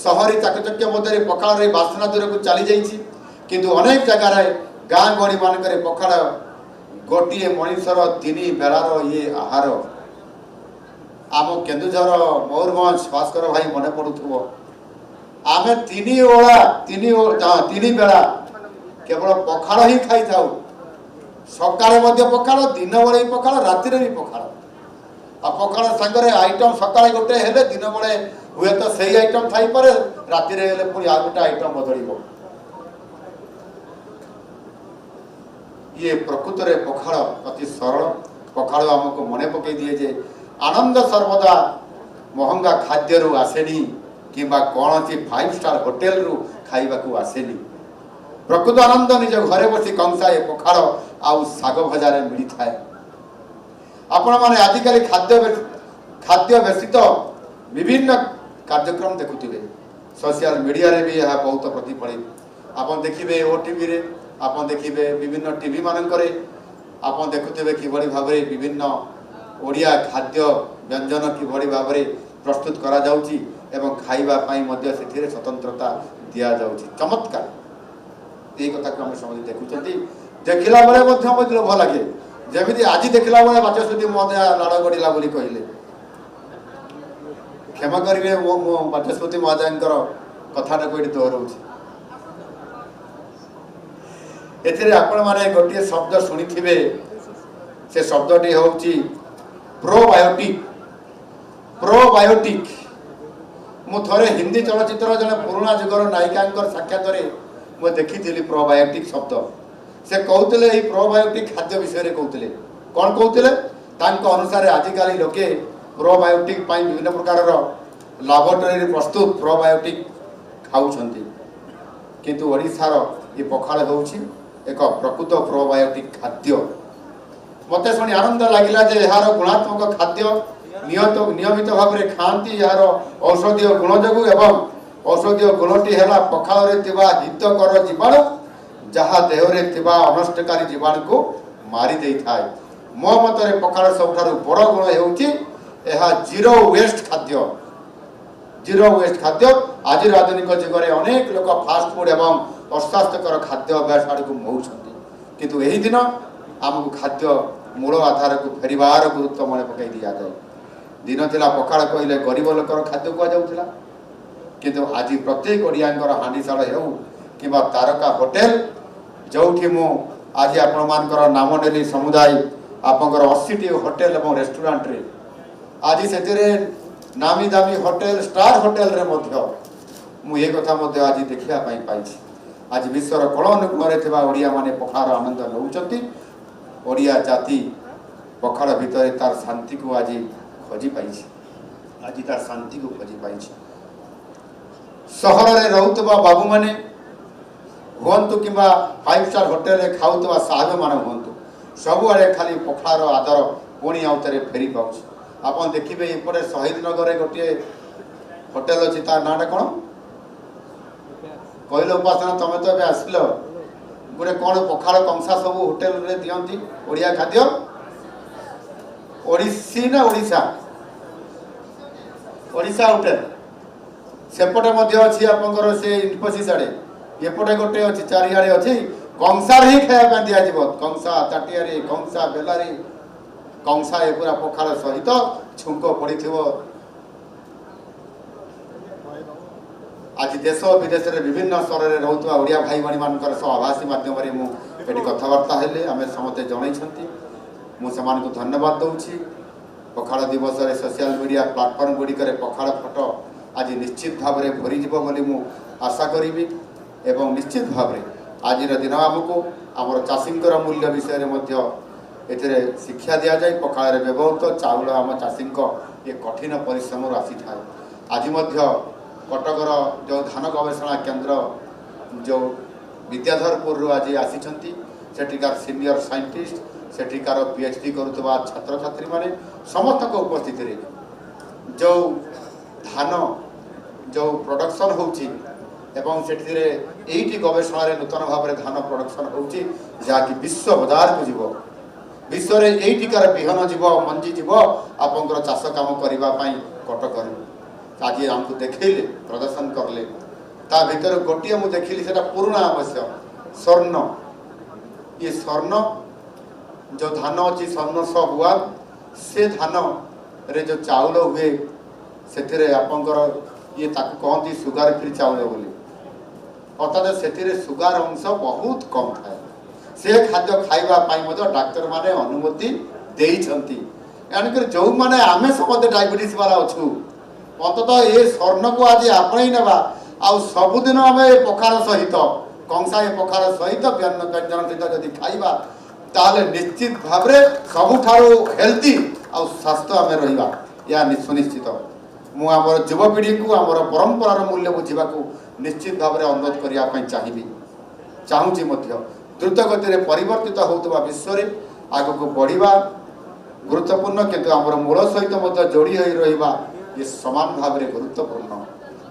सहरी चाकचक्य मध्य पखाड़ बासना दूर को चली जाइए किंतु अनेक जगार गाँ गहली मानक पखाड़ गोटे मनीषर 3 बेलार ये आहार आम केन्दुझर मयूरभंज भास्कर भाई मन पड़ुव आम 3 बेला केवल पखाड़ ही खाई था सकाଳେ पखाड़ दिन बेले पखाड़ राति भी पखाड़ आ पखाड़ सांगे आइटम सकाळे गोटे हेले दिन बेले हुए तो सही आइटम थाई पारे राति हेले पुणी आ गोटे आइटम बदल ये प्रकृत में पखाड़ अति सरल पखाड़ आमको मन पकई दिए जे आनंद सर्वदा महंगा खाद्य आसेनी कि कौन सी 5 स्टार होटेल रु खाइबा को आसेनी प्रकृत आनंद निज घरे बसी कंसाए पखाड़ आउ साग भजार मिली थाए आपण माने आजिकल खाद्य व्यतीत विभिन्न कार्यक्रम देखुथिबे सोशल मीडिया रे भी यह बहुत प्रतिफलित आपण देखिबे ओटीवी रे आपण देखिबे विभिन्न टीवी मानकरे आपण देखुथिबे किभଳି भाबरे विभिन्न ओडिया खाद्य व्यंजन किभଳି भाबरे प्रस्तुत करा जाउची एवं खाइबा पाई मध्य सेथिरे स्वतंत्रता दिया जाउची चमत्कार ये कथा को हम समझ देखुचंती देखिला बेले मध्य मध्य भल लगे जमिति आज देखिला बेले बाचस्पति महोदय लाड़ गड़िला बोली कहले क्षमा करिवे मो बाचस्पति महोदयंकर कथाटा को दोहराउची एथिरे आपण माने गोटे शब्द सुनिथिबे से शब्दटी होउची प्रोबायोटिक मु थरे हिंदी चलचित्र जने पुराना जुगर नायिकांकर साक्षात मु देखी प्रोबायोटिक शब्द से कहते ये प्रोबायोटिक खाद्य विषय कहते कौन कहते अनुसार आजिकल लोके प्रोबायोटिक विभिन्न प्रकार लैबोरेटरी प्रस्तुत प्रोबायोटिक खाऊं किंतु ओडिशार ये पखाड़ होउछि एक प्रकृत प्रोबायोटिक खाद्य मत शुणी आनंद लगिला जे यार गुणात्मक खाद्य नियमित भाव में खाती यार औषधीय गुण जो एवं औषधीय गुणटी है पखाड़ हितकर जीवाणु जहाँ देहरे अनष्टकारी जीवाणु को मारी दे था मो मत पखाड़ सब बड़ गुण हो जीरो वेस्ट खाद्य आज आधुनिक जुग में अनेक लोग फास्ट फूड एवं अस्वास्थ्यकर खाद्य अभ्यास आड़ को मोहउछंती किंतु यही दिन आमको खाद्य मूल आधार को फेरबार गुरुत्व मन पकई दि जाए दिन थिला पखाड़ कहले गरीब लोकर खाद्य कहुला किंतु आज प्रत्येक ओडियांकर हांडीशाल हो कि तारका होटेल जो मु आज आपण नाम नेली समुदाय आपंकर 80टी होटेल और रेस्टोरेंट रे आज से नामी दामी होटेल स्टार होटेल रे मध्य मु ये कथा मध्य आज देखिया पाई आज विश्वर कोण अनुकोण ओडिया माने पखाड़ आनंद नौचंती ओडिया जाति पखाड़ भितर तार शांति को आज खोजी पाई आज तार शांति को खोजी पाई सहर में रोहुवा बाबू माने हूँ कि 5 स्टार होटेल रे खाऊवा साहब मान हूँ सबुआड़े खाली पखाड़ आदर पुणी आउ थे फेरी पाऊँ आप देखिए एपटे शहीद नगर में गोटे होटेल अच्छी तार नाटा कौन कहल उपासना तुम तो आसिल गोटे कौन पखाड़ कंसा सब होटेल रे दियंती ओडिया खाद्य ओडिसी ना ओडिशा ओडिशा होटेल सेपटे मध्य अच्छी आपंकर से इनफोसिस आड़े एपटे गोटे अच्छी चारिआड़े अच्छी कंसार ही खाया दिजाव कंसा ताटियारे कंसा बेलारी कंसा ए पूरा पखाड़ सहित छुंक पड़ी आज देश विदेश में विभिन्न स्तर में रोकवा ओडिया भाई भाई मान आभासी मध्यम मुझे कथबार्ता हेले आम समस्ते जनई मुझे धन्यवाद दूसरी पखाड़ दिवस सोशल मीडिया प्लाटफर्म गुड़िक पखाड़ फोटो आज निश्चित भाव में भरीज बोली आशा करी एवं निश्चित भाव में आज दिन आमको आमर चाषी मूल्य विषय में शिक्षा दि जाए पखाड़ व्यवहृत चाउल आम चाषी ये कठिन परिश्रम आसी था आज कटकर जो धान गवेषणा केन्द्र जो विद्याधरपुर आज आसी सेठिकार सीनियर साइंटिस्ट सेठिकार पीएचडी करुवा छात्र छात्री माने समस्त उपस्थित जो धान जो प्रोडक्शन होची एवं से गवेषणा नूतन भाव में धान प्रोडक्शन होची जहाँकि विश्व बाजार को जीव विश्व में यहीटिकार विहन जीव मंजी जीव आपंकर चाष काम करने कटक आज आमको देखले प्रदर्शन करले ता भीतर गोटे मुझे देखिली से पुराना अवश्य स्वर्ण ये स्वर्ण जो धान अच्छी स्वर्ण सब हुआ से धान रे जो चाउल हुए से आपंकर ये कहती सुगार फ्री चाउल बोली अर्थात से सुगार अंश बहुत कम थाए से खाद्य खाइबा डाक्तर माने अनुमति देइछंती यानी जो माने आमे समस्त डायबिटीज वाला अच्छू अंततः ये स्वर्ण को आज आपणई नेबा आ सबुदिन आम पखार सहित कंसाए पखार सहित व्यंजन सहित जदि खाइबा ताले निश्चित भाव में सबुठारो हेल्थी आ स्वास्थ्य आम रहिबा या सुनिश्चित मु आमर युवपीढ़ी को आमर परंपरार मूल्य बुझा निश्चित भाव में अनुरोध करने चाहिए चाहूँगी द्रुत गति परिवर्तित होता विश्व आग को बढ़ा गुरुत्वपूर्ण किंतु आमर मूल सहित जोड़ी रहा ये समान भाव में गुरुत्वपूर्ण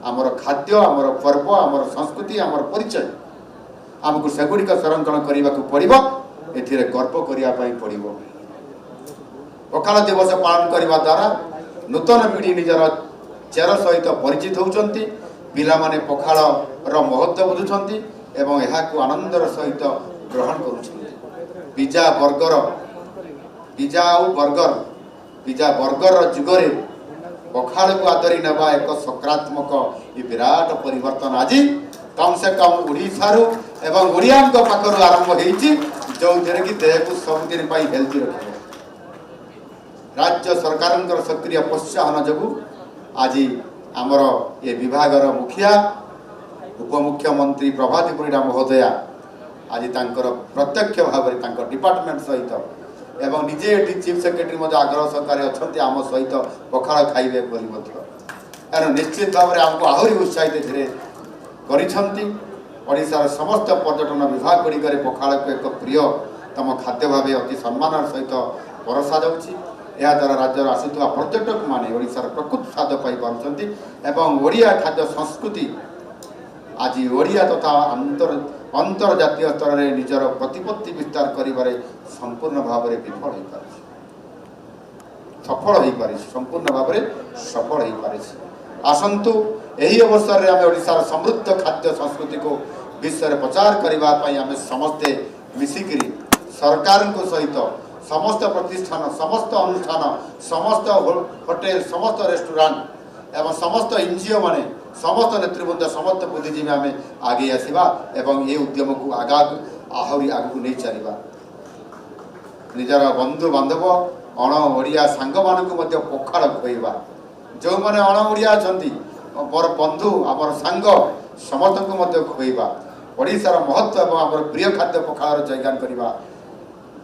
आमर खाद्य आमर पर्व आमर संस्कृति आमर परिचय आमको सेगुड़िक संरक्षण करने को पड़ो ए गर्व करने पड़ो पखाल दिवस पालन करने द्वारा नूतन पीढ़ी निजर चेर सहित परिचित होती पिला माने पखाल महत्व बुझुंट एवं यह आनंदर सहित ग्रहण कर पिज्जा बर्गर जुगरे पखाल को आदरी नेबा एक सकारात्मक ये विराट परिवर्तन आज कम से कम ओडिशारू एवं ओडिया पाखर आरंभ होती जो कि देह को सबुदिन हेल्थी रखे राज्य सरकार सक्रिय प्रोत्साहन जो आज आमर ये विभागर मुखिया उपमुख्यमंत्री प्रभाती परिड़ा महोदया आज प्रत्यक्ष भाव में डिपार्टमेंट सहित एवं निजे ये चीफ सेक्रेटरी आग्रह सरकार अच्छा आम सहित पखाल खाइबे बोली निश्चित भाव में आमको आहरी उत्साहित करिशार समस्त पर्यटन विभाग गुड़िक पखाल को एक प्रियतम खाद्य भाव अति सम्मान सहित परसा जाउछि द्वारा राज्य आसुवा पर्यटक माने ओडिशार प्रकृत स्वाद पाई पारुछंती एवं ओडिया खाद्य संस्कृति आज ओडिया तथा अंतर्जातीय स्तर में निजर प्रतिपत्ति विस्तार करिबारे संपूर्ण भाव में विफल हो पारे सफल हो पारे संपूर्ण भाव में सफल हो पारे आसंतु यही अवसर में आम ओडिशार समृद्ध खाद्य संस्कृति को विश्व में प्रचार करने आम समस्ते मिसिकी सरकार को सहित समस्त प्रतिष्ठान समस्त अनुष्ठान समस्त होटेल समस्त रेस्टोरेंट एवं समस्त एनजीओ माने समस्त नेतृवृंद समस्त बुद्धिजीवी आम आगे आसवा एवं ये उद्यम को आहरी आगू नहीं चलवा निजर बंधु बांधव अण ओडिया सांग मानक पखाल खुआ जो मैंने अण ओडिया अच्छा मोर बंधु आमर सांग समस्त को खुआ ओडिशार महत्व एवं आम प्रिय खाद्य पखाल जयगान करवा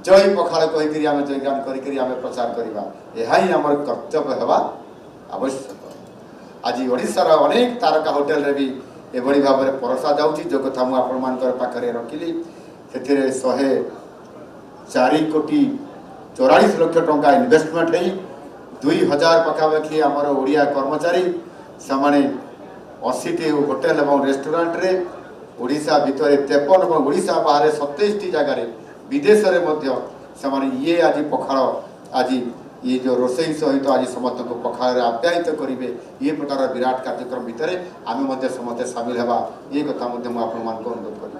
जय पखाल कहीकि आम जयगान कर प्रचार करवा यह आम कर्तव्य होगा आवश्यक आज ओडिशार अनेक तारका होटेल रे भी एभली भाव में परसा जाउछि जो कथा मु आपण मानकर पाखरे रखिली सेथिरे 104 कोटी 44 लाख टंका इन्वेस्टमेंट है 2000 पाखापाखि आमर ओडिया कर्मचारी से 80टी होटेल और रेस्टोरेंट रे ओडिशा भितर 53 और ओडिशा बाहर 27टी जगह विदेश में ये आज पखाल आज ये जो रोसई सहित आज समस्त को पखाल आप्यायित करेंगे ये प्रकार विराट कार्यक्रम भितर आम समस्ते सामिल होगा ये कथा अनुरोध करी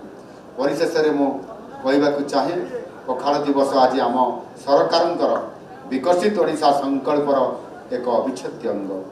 परिशेष में कहवाक चाहे पखाल दिवस आज आम सरकार विकसित ओडिशा संकल्पर एक अविच्छेद्य अंग।